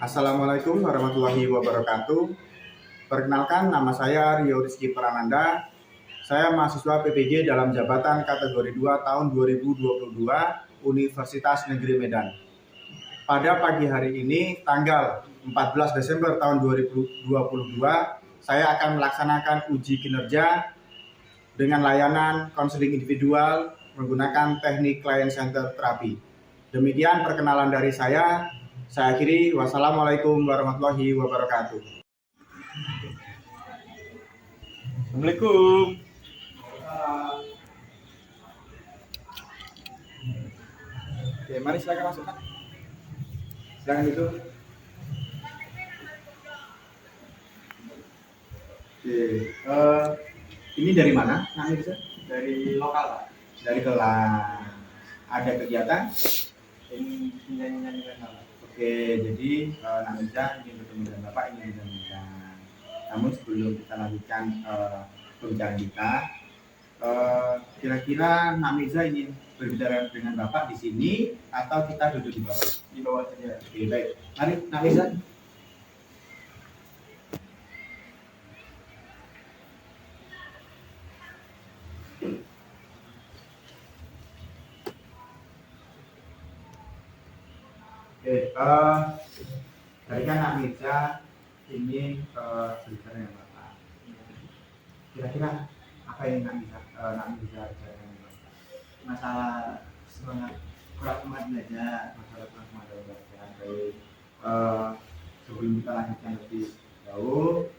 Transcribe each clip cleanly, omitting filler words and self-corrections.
Assalamualaikum warahmatullahi wabarakatuh. Perkenalkan, nama saya Rio Rizky Prananda. Saya mahasiswa PPG dalam jabatan kategori 2 tahun 2022 Universitas Negeri Medan. Pada pagi hari ini, tanggal 14 Desember tahun 2022, saya akan melaksanakan uji kinerja dengan layanan konseling individual menggunakan teknik client center terapi. Demikian perkenalan dari saya. Saya akhiri. Wassalamualaikum warahmatullahi wabarakatuh. Assalamualaikum. Oke, mari silakan masukkan. Silakan itu. Oke, ini dari mana? Nah, bisa? Dari lokal, Pak. Dari kelas. Ada kegiatan? Ini nyanyi-nyanyi lokal. Oke, jadi Namiza ingin bertemu dengan Bapak, ingin mudah-mudahan. Namun sebelum kita lanjutkan pembicaraan kita, kira-kira Namiza ingin berbicara dengan Bapak di sini atau kita duduk di bawah? Di bawah saja. Oke, baik. Mari Namiza. Oke, tadi kan Namiza ingin berbicara dengan Bapak. Kira-kira apa yang Namiza bicara dengan Bapak? Masalah semangat kurang semangat belajar. Masalah transmada belajar. Baik. Sebelum kita lanjutkan lebih jauh,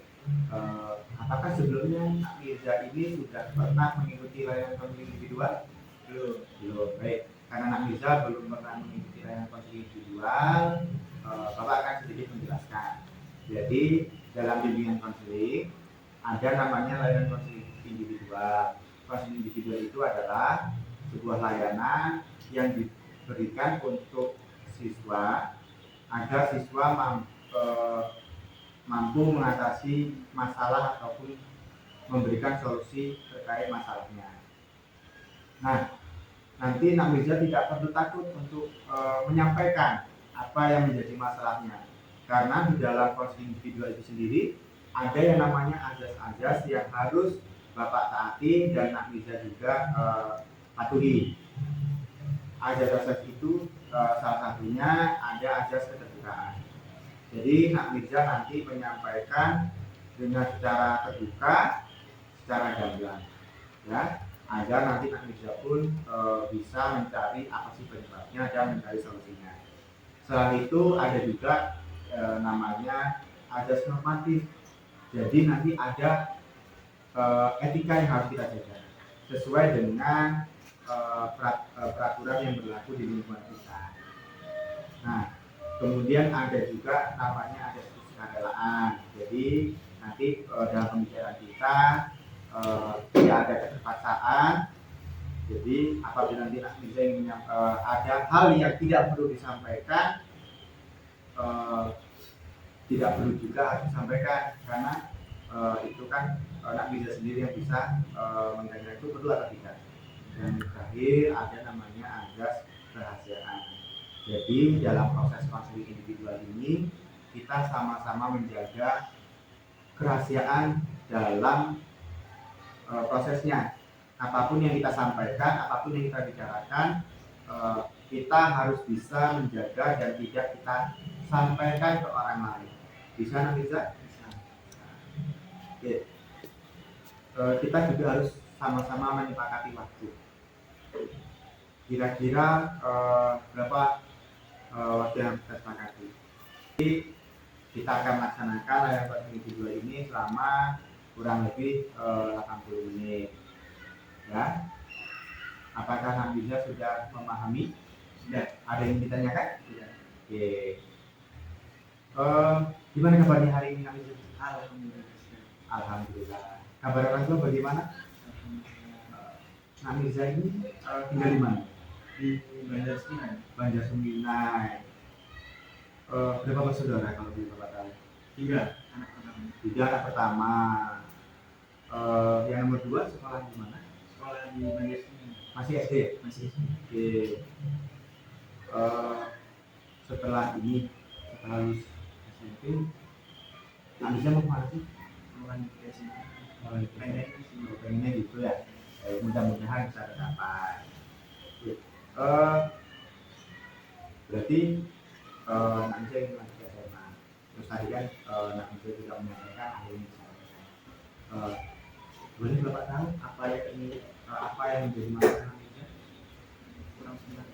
apakah sebelumnya Namiza ini sudah pernah mengikuti layanan konseling individual? Belum. Baik. Karena Namiza belum pernah mengikuti layanan konseling individual, Bapak akan sedikit menjelaskan. Jadi dalam bimbingan konseling ada namanya layanan konseling individual. Konseling individual itu adalah sebuah layanan yang diberikan untuk siswa agar siswa mampu mengatasi masalah ataupun memberikan solusi terkait masalahnya. Nah, nanti Namiza tidak perlu takut untuk menyampaikan apa yang menjadi masalahnya, karena di dalam konseling individual itu sendiri ada yang namanya azas-azas yang harus Bapak taati dan Namiza juga patuhi. Azas-azas itu salah satunya ada azas keterbukaan. Jadi Namiza nanti menyampaikan dengan secara terbuka, secara gamblang, ya, agar nanti Namiza pun bisa mencari apa sih penyebabnya dan mencari solusinya. Selain itu ada juga namanya azas normatif. Jadi nanti ada etika yang harus kita jaga sesuai dengan peraturan yang berlaku di lingkungan kita. Nah, kemudian ada juga namanya azas kesukarelaan. Jadi nanti dalam pembicaraan kita tidak ada keterpaksaan. Jadi apabila nanti Namiza ingin ada hal yang tidak perlu disampaikan, tidak perlu juga harus disampaikan, karena itu kan Namiza sendiri yang bisa menilai itu perlu atau tidak. Dan terakhir ada namanya azas kerahasiaan. Jadi dalam proses konseling individual ini kita sama-sama menjaga kerahasiaan dalam prosesnya. Apapun yang kita sampaikan, apapun yang kita bicarakan, kita harus bisa menjaga dan tidak kita sampaikan ke orang lain. Bisa Namiza? Bisa. Oke. Kita juga harus sama-sama menyepakati waktu. Kira-kira berapa waktu yang kita sepakati? Jadi kita akan melaksanakan layanan konseling individual ini selama kurang lebih 80 menit. Ya. Apakah Namiza sudah memahami? Ya. Ada yang ditanyakan? Tidak. Oke. Gimana kabarnya hari ini Namiza? Alhamdulillah. Alhamdulillah. Kabar orang tua bagaimana? Namiza ini tinggal di mana? Di Banjar Sungai. Banjar Sungai. Berapa bersaudara kalau boleh Bapak tahu? 3 anak pertama. 3 anak pertama. Yang nomor dua sekolah di mana? Sekolah di Banjarsmi. Masih SD ya? Masih Oke. Eh, setelah lulus SMP, Anissa mau kemana sih? melanjut ke sini. Pengen pengennya gitu ya. Mudah-mudahan bisa tercapai. Oke. Berarti Anissa ingin lanjut ke SMA. Terus tadi kan Anissa juga menyampaikan akhirnya bisa selesai. Boleh Bapak tahu apa yang menjadi masalah Anissa? Kurang semangat.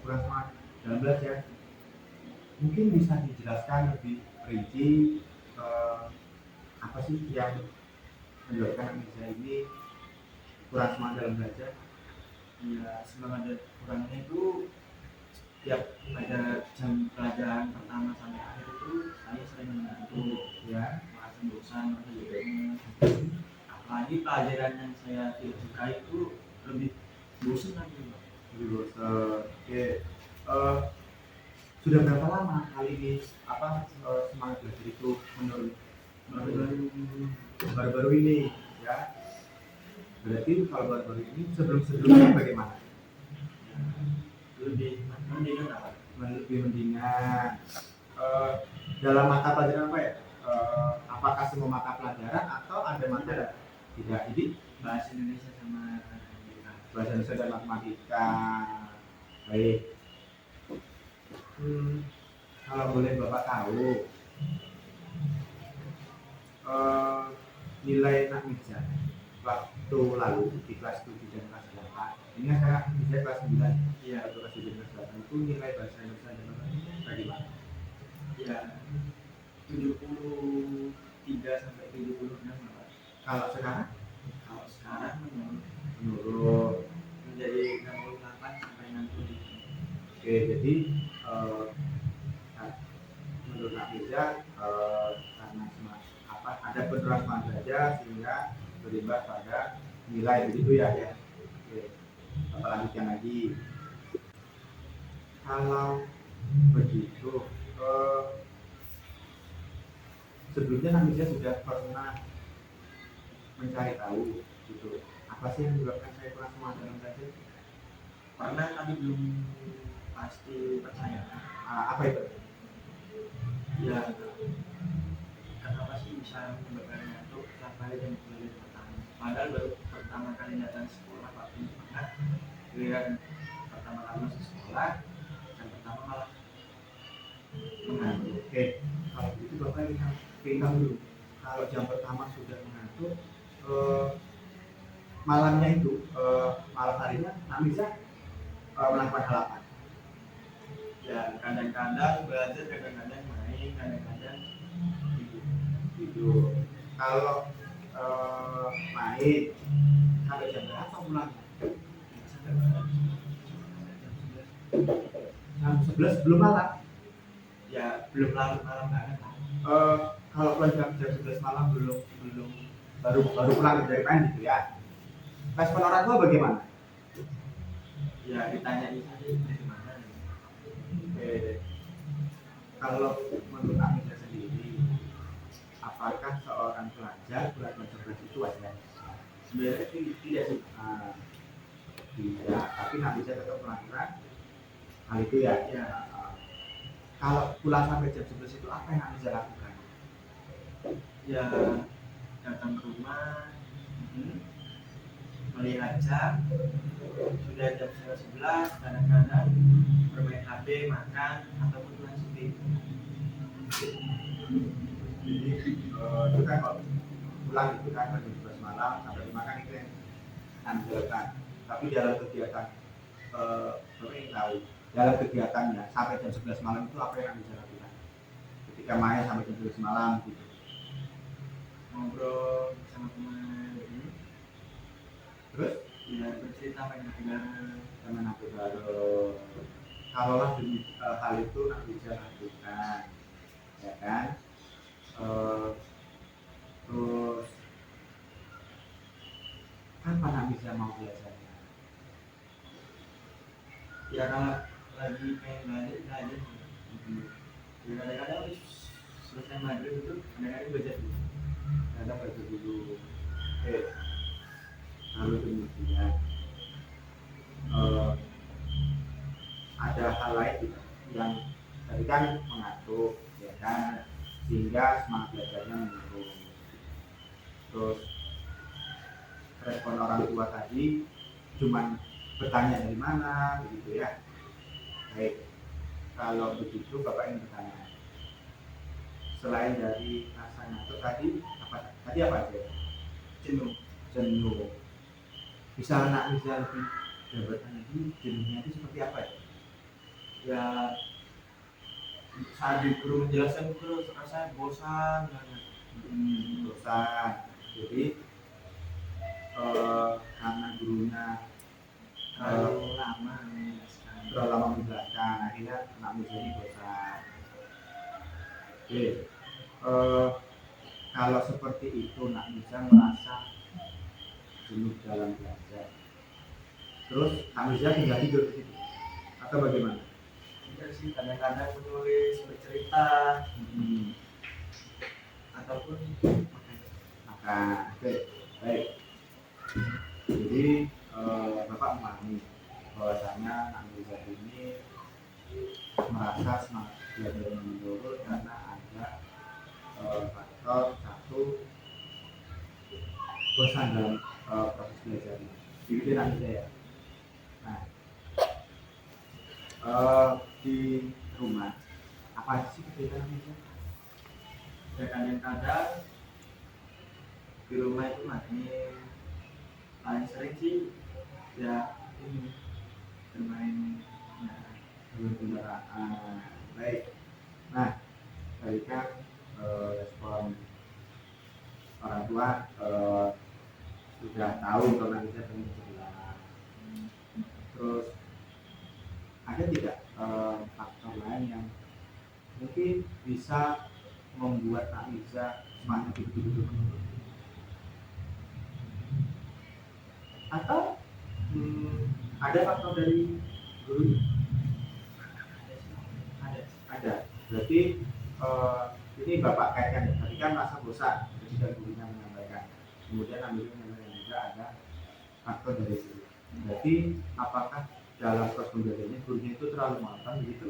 Kurang semangat dalam belajar. Mungkin bisa dijelaskan lebih rinci apa sih yang menyebabkan Anissa ini kurang semangat dalam belajar? Ya semangat dan kurangnya itu tiap ada jam pelajaran pertama sampai akhir itu saya sering mengantuk, Ya, merasa bosan, merasa jenuh. Apalagi pelajaran yang saya tidak suka itu lebih bosan lagi, Pak. lebih bosan. Oke. Sudah berapa lama kali ini semangat belajar itu menurun? Baru-baru ini ya. Berarti kalau baru-baru ini sebelumnya bagaimana? Lebih mendingan apa? Lebih mendingan. Dalam mata pelajaran apa ya? Apakah semua mata pelajaran atau ada mata tidak? Jadi Bahasa Indonesia sama matematika. bahasa Indonesia dan matematika. Baik. Kalau boleh Bapak tahu nilai Nahmija waktu lalu di kelas 7 dan kelas 8. Ini kan sekarang Nahmija kelas 9. Iya, Waktu kelas 7 dan kelas 8 itu nilai bahasa Indonesia dan matematika bagaimana? ya 73 sampai 76 Pak. Kalau sekarang Kalau sekarang menurun. menjadi 68 sampai 60. Oke, jadi menurut Nahmija karena ada penurunan semangat belajar sehingga berimbas pada nilai begitu ya. Oke, Bapak lanjutkan lagi. Kalau begitu, sebelumnya Nahmija sudah pernah mencari tahu gitu apa sih yang menyebabkan saya kurang semangat dalam belajar? Pernah tapi belum pasti percaya. Apa itu? Ya, kenapa sih bisa menyebabkan ngantuk setiap kali dan belajar pertama? Padahal baru pertama kali datang sekolah Pak belum semangat. Kemudian pertama kali masuk sekolah dan pertama malah mengantuk. Oke, kalau begitu Bapak lihat dulu. Kalau jam pertama sudah mengantuk, malamnya itu, malam harinya Nahmija melakukan hal apa? Ya kadang-kadang belajar, kadang-kadang main, kadang-kadang Tidur. Kalau main sampai jam berapa pulangnya? Jam 11 belum malam. ya belum larut malam banget Pak. Kalau pulang jam 11 malam belum baru pulang dari main gitu ya. Respon orang tua bagaimana? Ya ditanya itu dari mana? Kalau menurut Nahmija sendiri, apakah seorang pelajar bulan 11 itu wajar? Sebenarnya tidak sih. Tidak, tapi Nahmija tetap melakukan hal itu ya. Ya, Kalau pulang sampai jam 11 itu apa yang Nahmija lakukan? ya datang ke rumah, melihat jam, sudah jam 11, kadang-kadang bermain HP, makan, ataupun langsung tidur. Jadi itu kan kalau pulang itu kan jam 11 malam sampai dimakan itu yang Nahmija lakukan. Tapi dalam kegiatan Bapak ingin tahu dalam kegiatannya sampai jam 11 malam itu apa yang Nahmija lakukan? Ketika main sampai jam 11 malam gitu. Ngobrol sama teman, Terus ya bercerita main HP bareng. teman aku baru kalaulah demi hal itu Nahmija lakukan, ya kan? Terus kapan Nahmija mau belajarnya? Ya kalau lagi pengen belajar, ya kadang-kadang selesai maghrib itu kadang-kadang belajar dulu. Kadang baca dulu. Oke, lalu kemudian eh, ada hal lain tidak yang tadi kan mengatur, ya kan, sehingga semangat belajarnya menurun. Terus respon orang tua tadi cuman bertanya dari mana, begitu ya. Baik, kalau begitu Bapak ingin bertanya, selain dari rasa ngantuk tadi apa aja? Jenuh. Jenuh. Bisa lebih jabaran lagi, jenuhnya itu seperti apa ya? Ya saat di guru menjelaskan itu rasanya bosan banget. Bosan. Jadi karena gurunya Terlalu lama menjelaskan. akhirnya anak muda ini bosan. Oke, kalau seperti itu nak bisa merasa jenuh dalam belajar. Terus nak bisa tinggal tidur di situ atau bagaimana? Tidak sih, kadang-kadang menulis, bercerita, ataupun Makan. Oke, baik. Jadi Bapak memahami bahwasanya nak bisa ini merasa semangat belajar menurun karena ada faktor satu, bosan dalam proses belajarnya. Begitu nanti saya. Nah, di rumah apa sih kegiatan itu? ya kadang-kadang di rumah itu makin paling sering sih ya ini bermain Kendaraan. Baik. Nah, tadi kan respon orang tua sudah tahu kalau nanti saya pengen sebelah. Terus ada tidak faktor lain yang mungkin bisa membuat Aiza semangat betul-betul menurun? Atau ada faktor dari guru? Ada. Berarti ini Bapak kaitkan ya. Tadi kan merasa bosan ketika gurunya menyampaikan. Kemudian ambil menyampaikan juga ada faktor dari guru. Berarti apakah dalam proses pembelajarannya gurunya itu terlalu monoton begitu?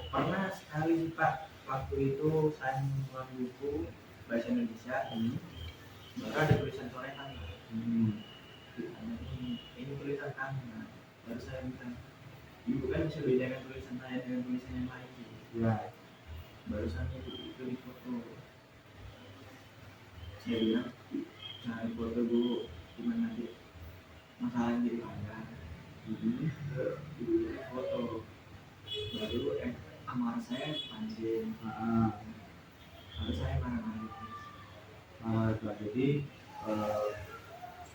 Pernah sekali sih Pak, waktu itu saya membuat buku bahasa Indonesia, baru ada tulisan coretan. Ini tulisan kamu, nah, baru saya bilang, ibu kan bisa bedakan tulisan saya dengan tulisan yang lain. Ya. Barusan itu di foto. Saya bilang, nah di foto bu, gimana nanti masalah jadi panjang. Di foto, baru amarah saya pancing. Lalu saya marah-marah. Jadi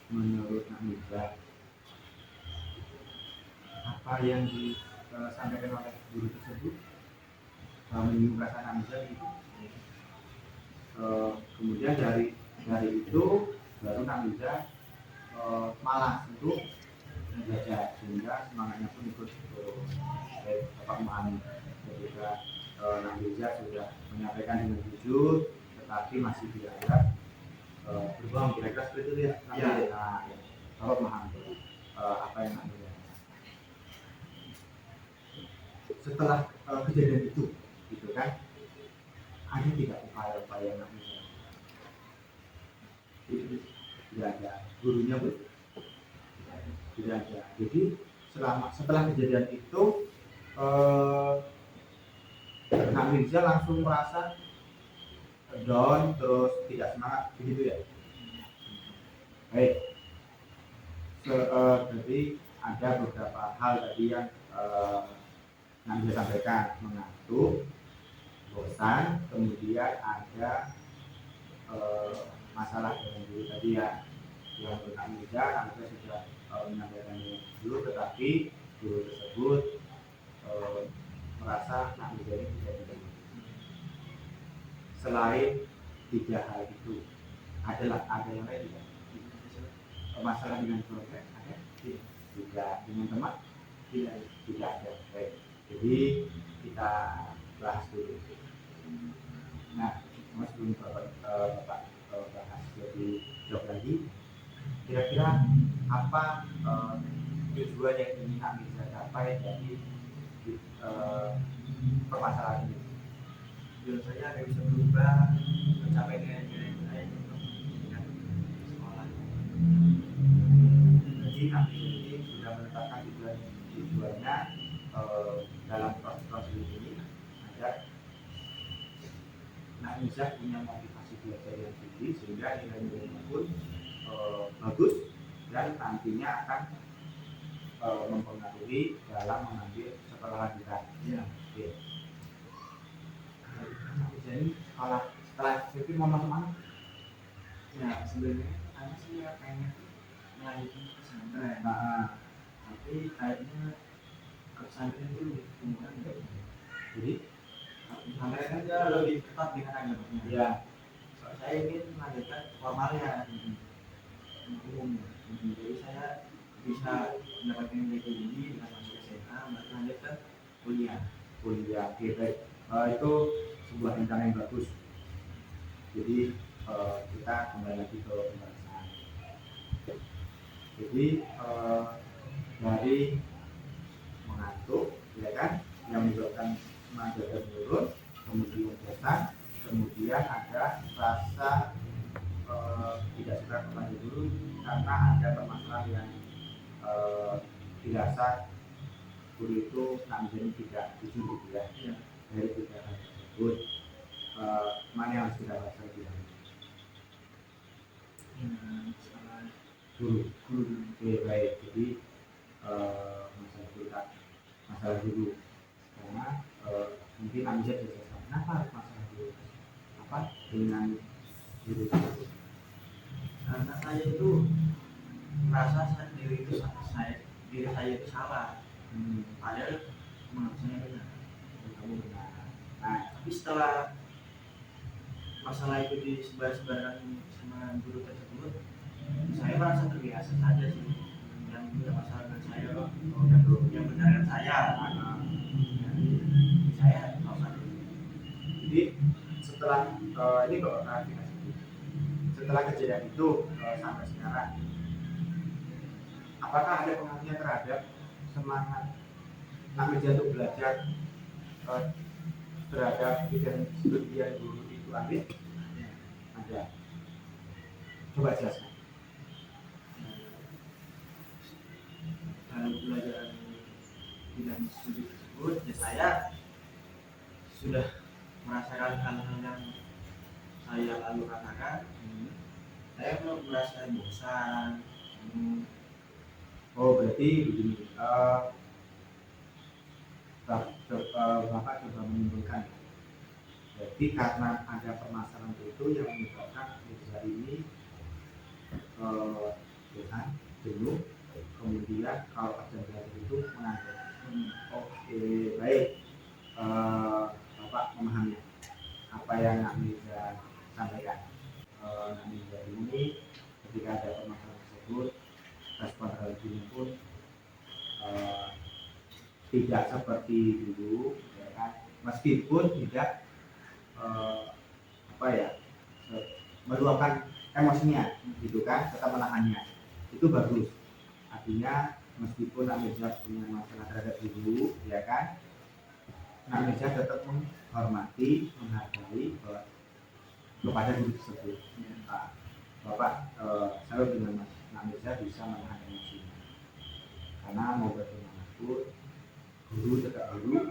menurut Namiza, apa yang disampaikan oleh guru tersebut menyinggung perasaan Namiza gitu. Kemudian dari itu baru Namiza malas untuk belajar sehingga semangatnya pun ikut turun. Bapak memahami ketika Namiza sudah menyampaikan dengan jujur tetapi masih dianggap berbohong, kira-kira seperti itu ya. Nah, Bapak memahami apa yang Namiza. Setelah kejadian itu, gitu kan, ada tidak upaya-upaya Namiza? Tidak ada. Gurunya betul. Tidak ada. Jadi setelah kejadian itu Kak Mirza langsung merasa down, terus tidak semangat begitu ya. Baik. Jadi ada beberapa hal tadi yang Kak Mirza sampaikan, mengantuk, bosan, kemudian ada masalah dengan diri tadi ya, yang Kak Mirza sudah menyampaikan dulu, tetapi guru tersebut merasa Nak Mirza ini tidak diterima. Selain tiga hal itu, ada yang lain tidak? Masalah dengan keluarga ada? Tidak. Dengan teman? Tidak ada. Baik. Jadi kita bahas dulu. Nah, mas belum Bapak bahas. Jadi jawab lagi. Kira-kira apa tujuan yang ingin Nak Mirza capai dari permasalahan ini? Tujuan saya agar bisa berubah mencapai nilai-nilai yang baik untuk pendidikan sekolah. Jadi Nak Mirza ini sudah menetapkan tujuannya dalam proses ini agar Nak Mirza punya motivasi belajar yang tinggi sehingga nilai-nilainya pun bagus dan nantinya akan mempengaruhi dalam mengambil sekolah lanjutan. Ya. Oke. Nak Mirza ini setelah SMP mau masuk mana? Ya sebenarnya anak sih ya pengen melanjutkan pesantren. Nah, Tapi kayaknya pesantren itu lebih murah enggak? jadi Pesantren kan dia lebih ketat dengan agamanya. ya. Saya ingin melanjutkan formalnya umum. Jadi saya bisa mendapatkan nilai tinggi dengan masuk SMA, baru lanjut ke kuliah. Oke, baik. Itu sebuah rencana yang bagus. Jadi kita kembali lagi ke pembahasan. Jadi dari mengantuk, ya kan, yang menyebabkan tenaga menurun, kemudian bosan, kemudian ada rasa tidak suka kepada guru karena ada permasalahan yang dirasa guru itu menjadi tidak jujur gitu ya. Iya. Dari tiga hal tersebut, mana yang harus kita bahas lebih lanjut? Masalah Guru. guru. Oke, baik. Jadi masalah guru karena mungkin Anda bisa jelaskan kenapa harus masalah guru, apa dengan guru tersebut? Karena saya itu merasa diri saya itu salah. Padahal menurut saya benar. Kamu benar. Nah, Tapi setelah masalah itu disebar-sebarkan sama guru tersebut, saya merasa terbiasa saja sih. Yang tidak masalah dengan saya, yang benar dengan saya. Saya nggak usah. jadi setelah ini kok klarifikasi. Setelah kejadian itu sampai sekarang, apakah ada pengaruhnya terhadap semangat Nak Mirza untuk belajar terhadap studi yang guru itu ambil? Ada. Coba jelaskan. Kalau pelajaran bidang studi tersebut, ya saya sudah merasakan hal-hal yang saya lalu rasakan. Saya merasa bosan. Oh, berarti begini. Bapak coba menyimpulkan. Jadi karena ada permasalahan itu yang menyebabkan Mirza ini bosan, jenuh, kemudian kalau ada belajar itu mengantuk. Oke, baik. Bapak memahami apa yang Nak Mirza sampaikan. Nak Mirza ini ketika ada permasalahan tersebut, respon terhadapnya pun tidak seperti dulu, ya kan? Meskipun tidak meluapkan emosinya, gitu kan? Tetap menahannya, itu bagus. Artinya meskipun Nak Mirza punya masalah terhadap dulu, ya kan? Nak Mirza tetap menghormati, menghargai kepada guru tersebut. Nah, Bapak salut dengan Nak Mirza bisa menahan emosinya, karena mau bagaimanapun guru tetap guru,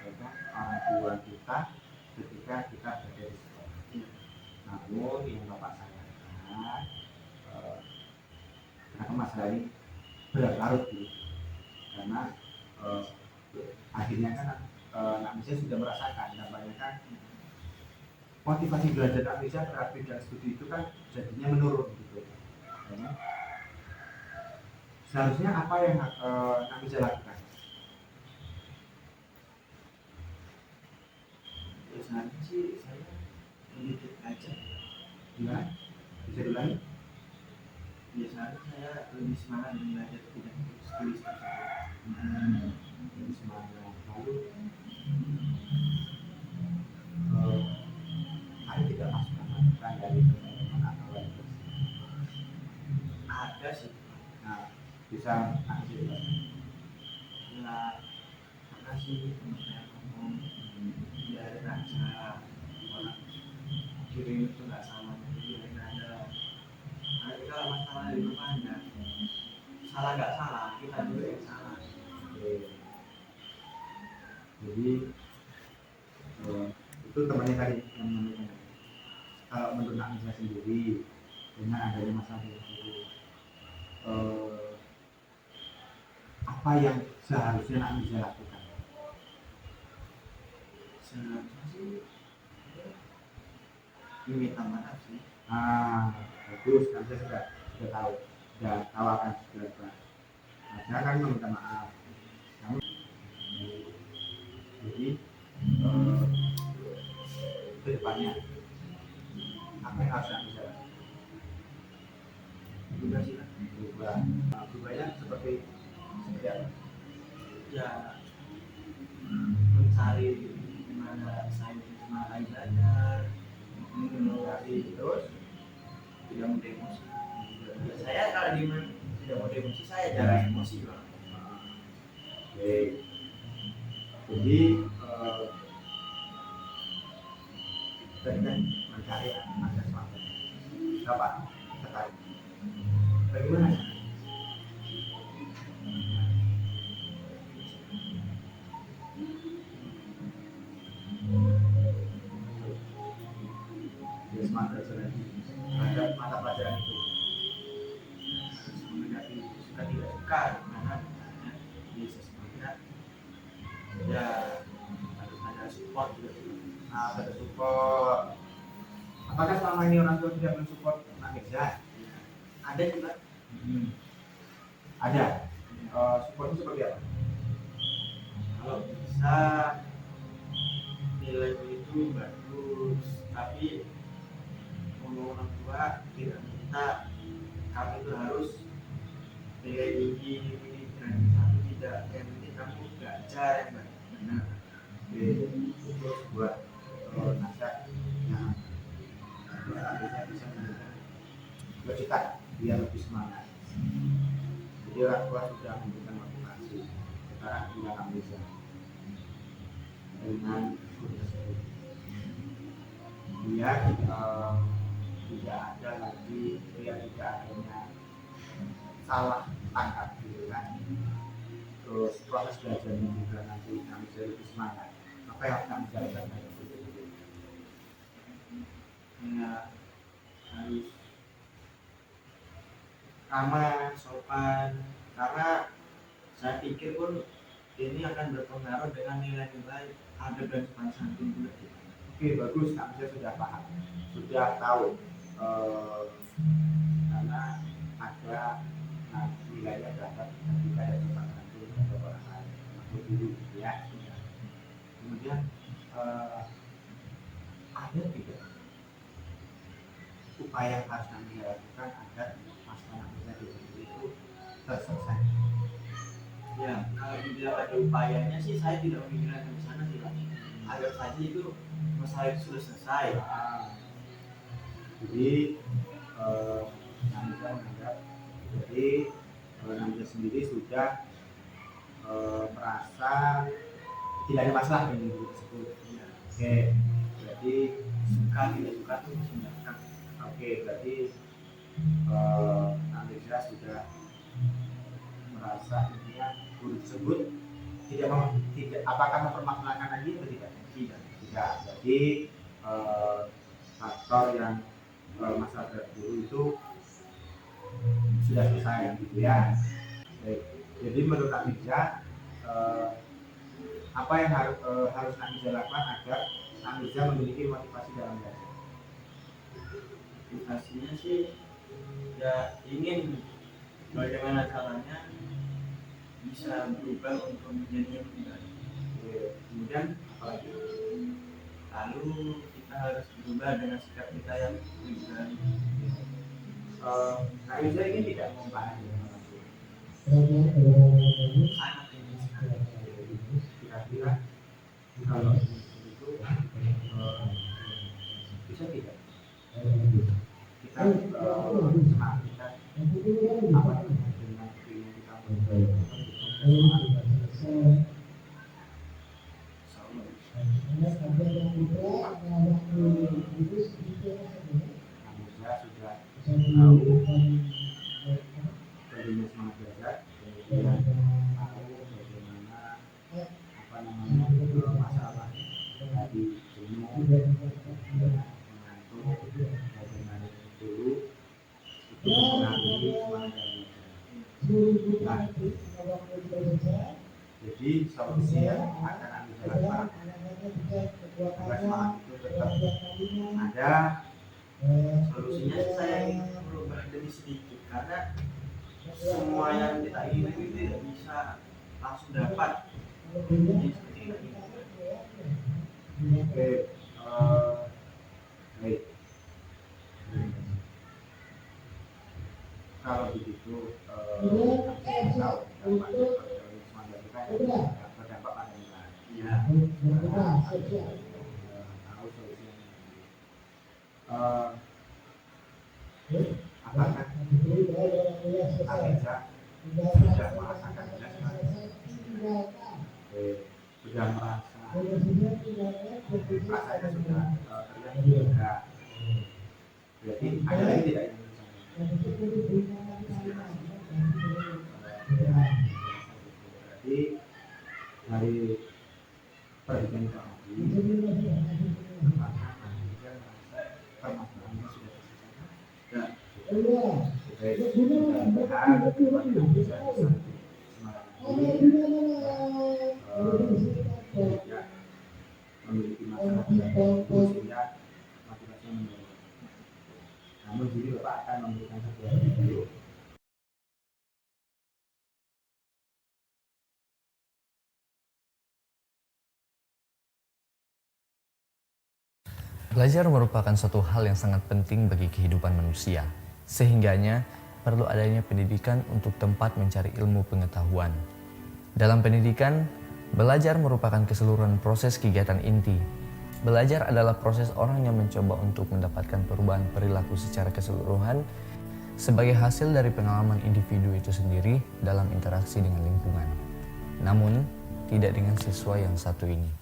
ya kan? Orang tua kita ketika kita berada di sekolah. Namun yang Bapak sayangkan kenapa masalah ini berlarut gitu, karena akhirnya kan Nak Mirza sudah merasakan dampaknya kan, motivasi belajar Nak Mirza terhadap bidang studi itu kan jadinya menurun gitu. Ya, seharusnya apa yang Nak Mirza lakukan? Seharusnya sih saya mendidik aja. Gimana? Bisa diulangi? Biasanya saya lebih semangat belajar bidang studi tersebut. Lebih semangat. Lalu ada tidak masukan dari teman-teman atau lain? ada sih. Nah, bisa jelaskan. Ya karena sih teman saya ngomong biarin aja, orang kirim itu nggak salah, biarin aja. Nanti kalau masalah di rumahnya salah nggak salah, kita juga yang salah. Oke. Jadi itu temannya tadi yang menyampaikan. Kalau menurut Nak Nisa sendiri dengan adanya masalah itu, apa yang seharusnya Nak Nisa lakukan? Seharusnya sih minta maaf sih. Bagus, Nak Nisa sudah tahu akan segera Pak. Nah, saya akan meminta maaf. Namun, jadi ke depannya apa yang harus Nak Nisa lakukan? Juga sih lah. Berubahnya seperti apa? Ya mencari gimana saya bisa belajar, Mencari terus tidak mau emosi. Ya, saya kalau tidak mau emosi, saya jarang emosi Bang. Oke. Jadi tadi kan mencari ada sesuatu. Bapak tertarik. Bagaimana? Dia semangat lagi terhadap mata pelajaran itu. Mendaki suka tidak suka karena bisa semangat. Ya harus ada support juga. Nah, ada support. Apakah selama ini orang tua tidak mensupport Nak Nisa? Ada juga. Ada. Supportnya seperti apa? Kalau bisa nilai itu bagus, tapi orang tua tidak minta kamu itu harus nilai tinggi, dan kamu tidak, yang penting kamu belajar yang benar. Itu sebuah nasihat yang akhirnya bisa memberikan kejutan biar lebih semangat. Jadi orang tua sudah memberikan motivasi. Sekarang tinggal Nak Nisa dengan guru tersebut. Biar tidak ada lagi, biar tidak adanya salah tangkap gitu kan. Terus proses belajarnya juga nanti Nak Nisa lebih semangat. Apa yang Nak Nisa lakukan? Ya harus ramah, sopan, karena saya pikir pun ini akan berpengaruh dengan nilai-nilai adab dan sopan santun juga. Oke, bagus, Nak Nisa sudah paham, sudah tahu, karena ada nilainya terhadap ketika ada sopan santun atau orang lain atau dulu gitu ya. Kemudian ada tidak upaya yang harus Nak Nisa lakukan agar masalah Nak Nisa itu terselesaikan? Ya, kalau tidak ada upayanya sih saya tidak memikirkan ke sana sih Pak. Agar saja itu masalah itu sudah selesai. Jadi Nak Nisa menganggap, jadi Nak Nisa sendiri sudah merasa tidak ada masalah dengan diri tersebut. Ya. Oke, berarti Suka tidak suka itu sebenarnya. oke, berarti Nak Nisa sudah merasa intinya guru tersebut tidak apakah mempermasalahkan lagi atau tidak? Tidak. Jadi faktor yang masalah berat guru itu sudah selesai gitu ya. Baik. Jadi menurut Nak Nisa apa yang harus Nak Nisa lakukan agar Nak Nisa memiliki motivasi dalam belajar? Motivasinya sih ya ingin bagaimana caranya bisa berubah untuk menjadi yang lebih baik. Kemudian apalagi? Lalu kita harus berubah dengan sikap kita yang lebih baik. Nak Nisa ini tidak membahas dengan orang tua. Sangat ingin sekali. Kira-kira kalau itu bisa tidak kita semangat kita apa namanya dengan ilmu kita semangat. Manusia sudah tahu pentingnya semangat belajar, kemudian tahu bagaimana apa namanya masalah tadi jenuh, mengantuk, bagaimana dulu itu mempengaruhi semangat belajar. Nah, jadi solusi yang akan Anda lakukan agar semangat itu tetap ada. Solusinya saya ingin merubah diri sedikit, karena semua yang kita ingin itu tidak bisa langsung dapat. Jadi seperti ini. Oke, baik. Kalau begitu, saya tahu dampak dari semangat kita yang berdampak pada kita. Ya. Tahu solusinya. Apakah Anda sudah merasakan jelas? Sudah merasa rasanya sudah terlihat juga. Berarti ada lagi tidak yang berarti dari perbincangan tadi apakah Anda merasa permasalahannya sudah terselesaikan? Ya. Baik, mudah-mudahan bisa tidak memiliki masalah tertentu sehingga motivasinya menurun. Namun jadi Bapak akan memberikan sebuah video. Belajar merupakan suatu hal yang sangat penting bagi kehidupan manusia, sehingganya perlu adanya pendidikan untuk tempat mencari ilmu pengetahuan. Dalam pendidikan, belajar merupakan keseluruhan proses kegiatan inti. Belajar adalah proses orang yang mencoba untuk mendapatkan perubahan perilaku secara keseluruhan sebagai hasil dari pengalaman individu itu sendiri dalam interaksi dengan lingkungan. Namun, tidak dengan siswa yang satu ini.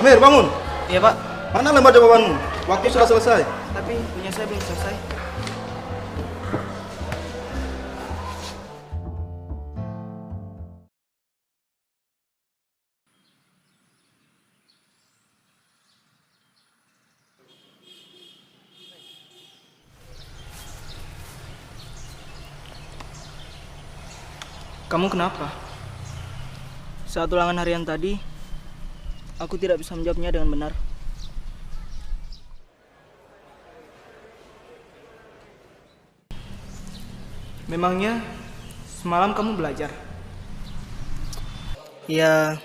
Amir, bangun. Iya Pak, Mana lembar jawabanmu? Waktu sudah selesai. tapi punya saya belum selesai. Kamu kenapa? Saat ulangan harian tadi, aku tidak bisa menjawabnya dengan benar. Memangnya semalam kamu belajar? Ya,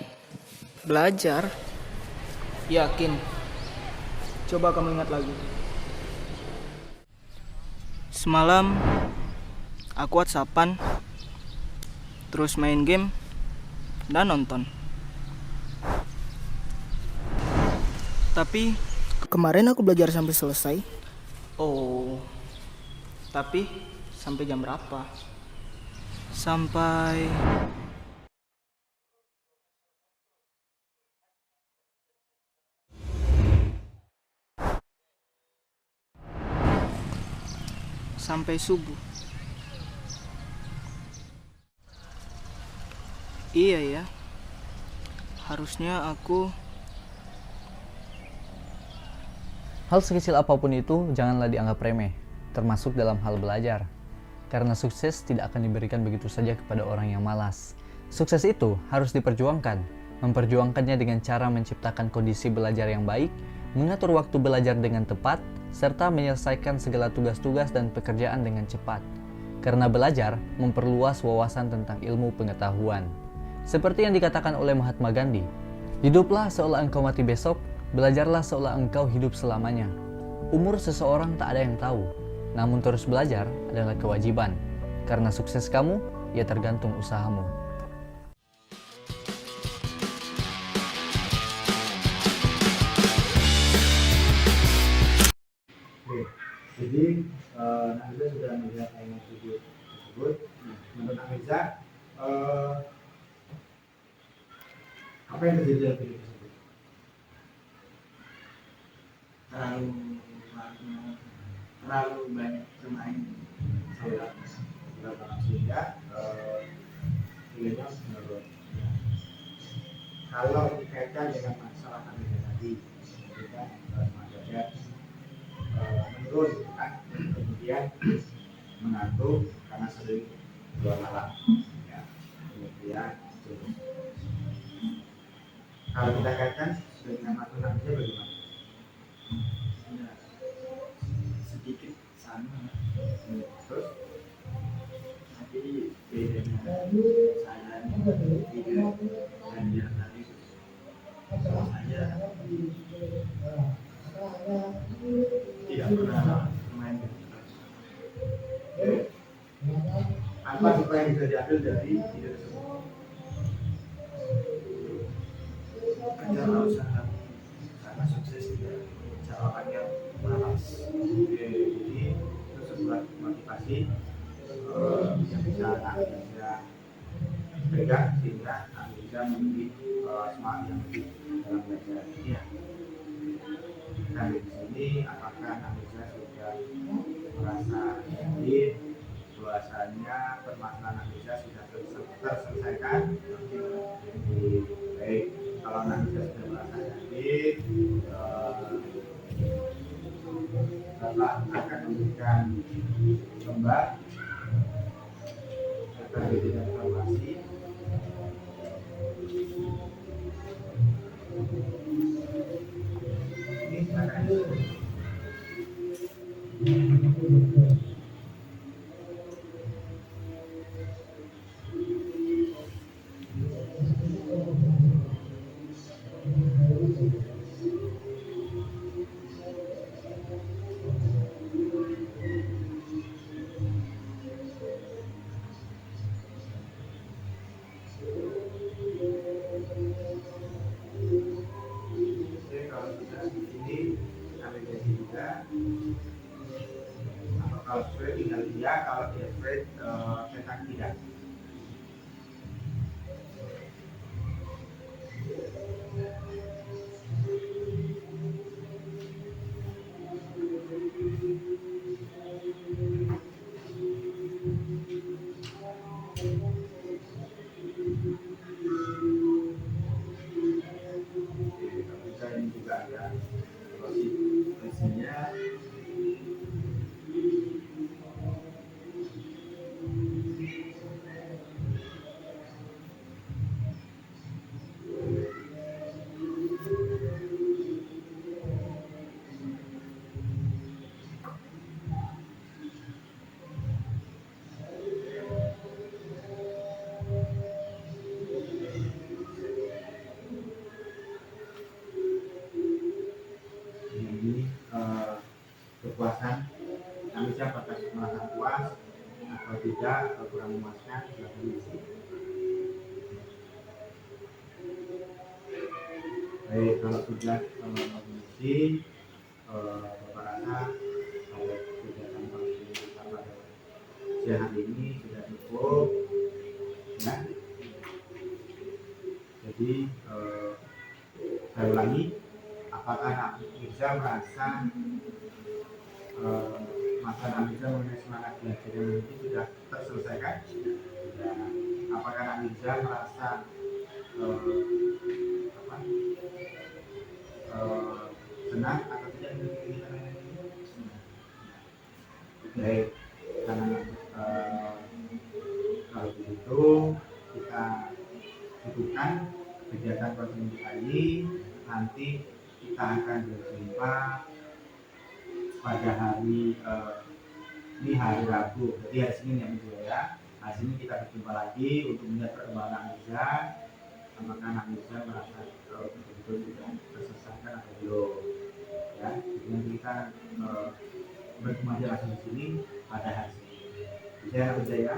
belajar. Yakin? Coba kamu ingat lagi. Semalam aku WhatsAppan, terus main game dan nonton. Tapi kemarin aku belajar sampai selesai. Oh, tapi sampai jam berapa? Sampai subuh. Iya ya, harusnya aku. Hal sekecil apapun itu janganlah dianggap remeh, termasuk dalam hal belajar. Karena sukses tidak akan diberikan begitu saja kepada orang yang malas. Sukses itu harus diperjuangkan. Memperjuangkannya dengan cara menciptakan kondisi belajar yang baik, mengatur waktu belajar dengan tepat, serta menyelesaikan segala tugas-tugas dan pekerjaan dengan cepat. Karena belajar memperluas wawasan tentang ilmu pengetahuan. Seperti yang dikatakan oleh Mahatma Gandhi, hiduplah seolah engkau mati besok, belajarlah seolah engkau hidup selamanya. Umur seseorang tak ada yang tahu, namun terus belajar adalah kewajiban. Karena sukses kamu, ya tergantung usahamu. Oke, jadi Nagisa sudah melihat tayangan video tersebut. Menurut Nagisa, apa yang terjadi dalam video tersebut? terlalu banyak bermain Sehingga filmnya menurun. Kalau dikaitkan dengan masalah Nagisa tadi, kemudian derajat menurun, kan? Kemudian mengantuk karena sering keluar malam, ya. Kemudian turun. Kalau kita kaitkan dengan masalah Nagisa bagaimana? ya, sedikit sama, Terus tapi bedanya saya tidak dan dia tadi saya tidak pernah bermain apa supaya yang bisa diambil dari video tersebut? kerja usaha karena sukses tidak jawaban yang malas. Oke, jadi itu sebuah motivasi yang bisa Nagisa pegang sehingga Nagisa memiliki semangat yang lebih dalam belajar. Ya, Nah, di sini apakah Nagisa sudah merasa yakin bahwasanya permasalahan Nagisa sudah terselesaikan? Jadi, baik, kalau Nagisa sudah merasa yakin, Bapak akan memberikan gambar agar tidak informasi. Ini silakan. Oke, kalau kita di sini navigasi juga, atau kalau spread tinggal iya, kalau dia spread cetak tidak. Oke, kalau kita ini juga ada prosesinya. Kalau tidak, kalau kurang memuaskan, silahkan diisi. Baik, kalau sudah mengisi, Bapak rasa pada kegiatan konseling kita pada siang hari ini sudah cukup, ya. Jadi saya ulangi, apakah Nak Mirza merasa masalah Nak Mirza mengenai semangat belajar yang ini sudah terselesaikan? Sudah. Apakah Nak Mirza merasa senang atau tidak dengan kegiatan ini? Baik, karena kalau begitu kita cukupkan kegiatan konseling kita ini. Nanti kita akan berjumpa pada hari ini hari Rabu, jadi hari Senin ya Mirza ya. Hari Senin kita berjumpa lagi untuk melihat perkembangan Nak Mirza. Apakah Nak Mirza merasa betul-betul sudah terselesaikan atau belum? Ya, jadi nanti kita bertemu aja langsung di sini pada hari Senin. Bisa ya Nak Mirza ya?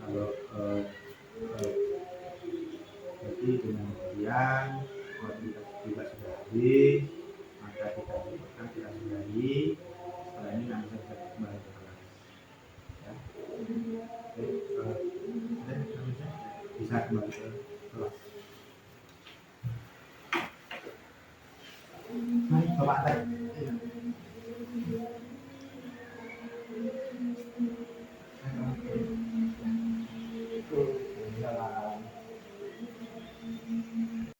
Kalau jadi dengan demikian kualitas juga sudah habis, maka kita cukupkan, kita sudahi. Setelah ini nanti bisa kembali ke kelas. Ya. Oke, bisa kembali ke kelas. Baik, Bapak Tek.